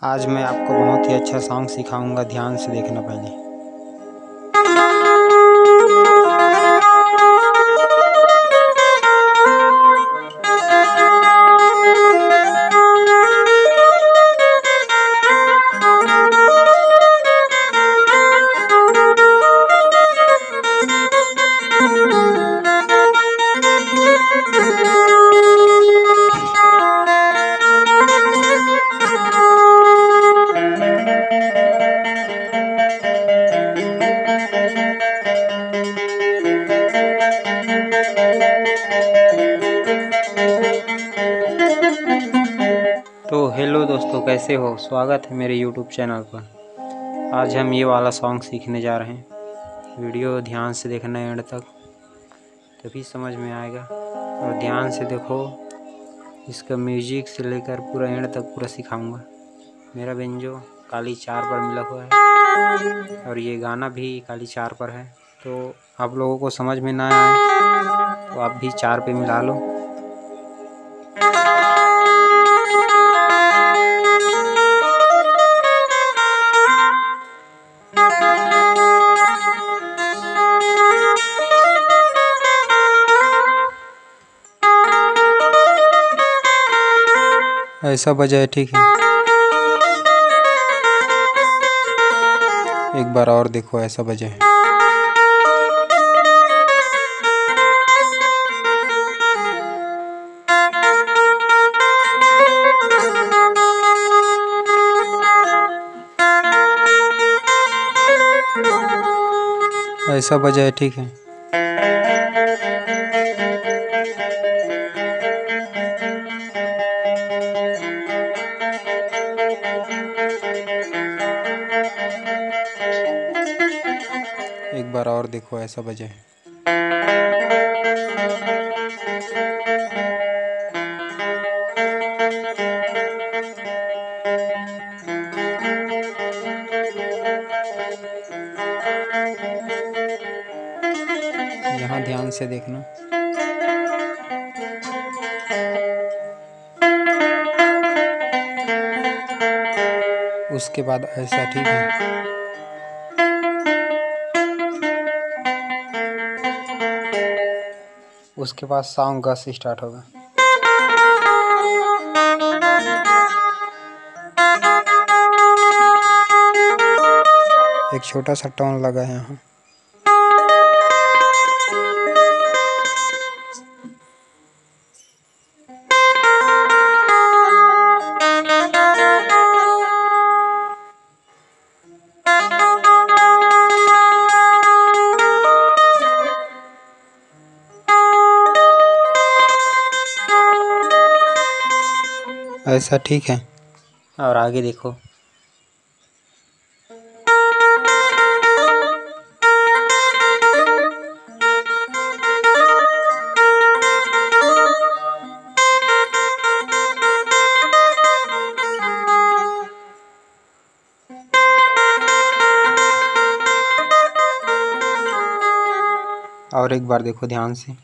आज मैं आपको बहुत ही अच्छा सॉन्ग सिखाऊंगा, ध्यान से देखना पहले। तो हेलो दोस्तों, कैसे हो? स्वागत है मेरे यूट्यूब चैनल पर। आज हम ये वाला सॉन्ग सीखने जा रहे हैं। वीडियो ध्यान से देखना है एंड तक, तभी समझ में आएगा। और ध्यान से देखो, इसका म्यूजिक से लेकर पूरा एंड तक पूरा सिखाऊंगा। मेरा बेंजो काली 4 पर मिला हुआ है और ये गाना भी काली 4 पर है। तो आप लोगों को समझ में ना आए तो आप भी 4 पे मिला लो। ऐसा बजाए, ठीक है। एक बार और देखो, ऐसा बजाए। ऐसा बजाए, ठीक है। एक बार और देखो, ऐसा बजाए। यहाँ ध्यान से देखना। उसके बाद ऐसा, ठीक है। उसके बाद सॉन्ग गा से स्टार्ट होगा। एक छोटा सा टोन लगा है यहाँ। ऐसा, ठीक है। और आगे देखो। और एक बार देखो ध्यान से।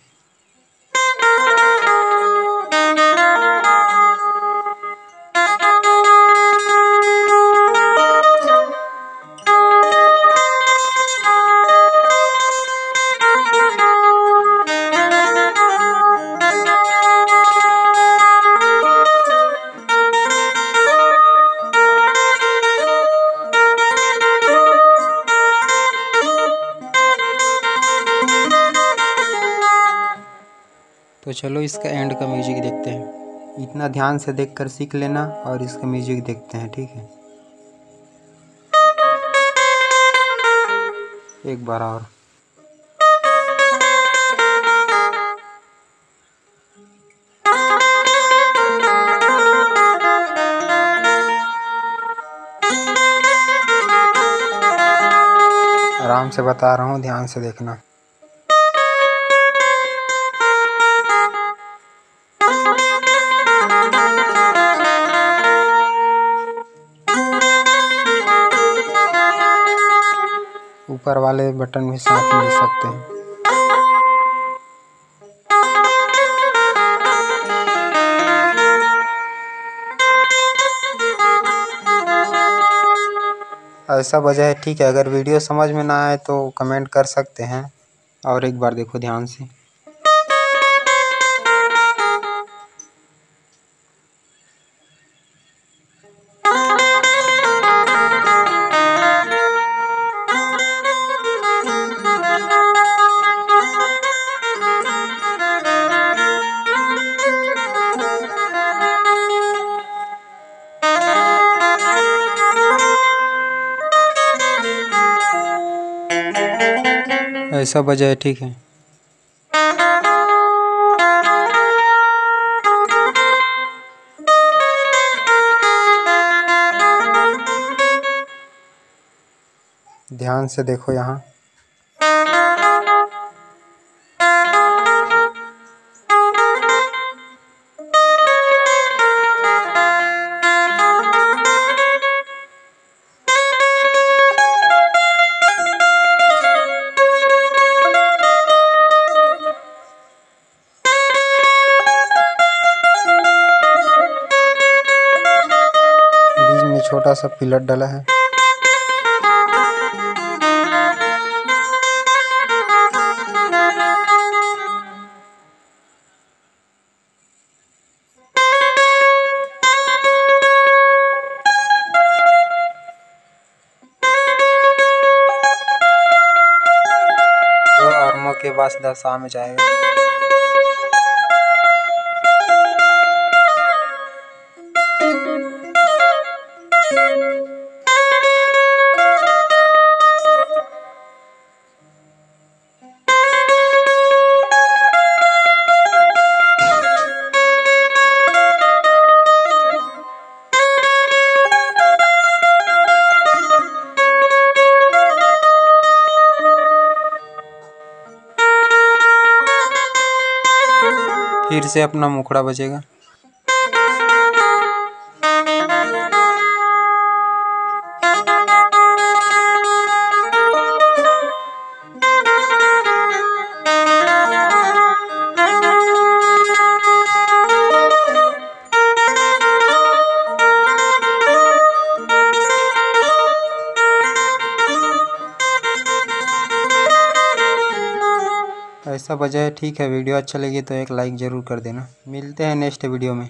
तो चलो इसका एंड का म्यूजिक देखते हैं। इतना ध्यान से देखकर सीख लेना और इसका म्यूजिक देखते हैं, ठीक है। एक बार और। आराम से बता रहा हूँ, ध्यान से देखना। ऊपर वाले बटन भी साथ में ले सकते हैं। ऐसा वजह है, ठीक है। अगर वीडियो समझ में ना आए तो कमेंट कर सकते हैं। और एक बार देखो ध्यान से। ऐसा वजह है, ठीक है। ध्यान से देखो यहाँ। बीच में छोटा सा पिलर डला है। दो आर्मों के बाद दशा में जाएगा। फिर से अपना मुखड़ा बजेगा। ऐसा वजह है, ठीक है। वीडियो अच्छा लगे तो एक लाइक ज़रूर कर देना। मिलते हैं नेक्स्ट वीडियो में।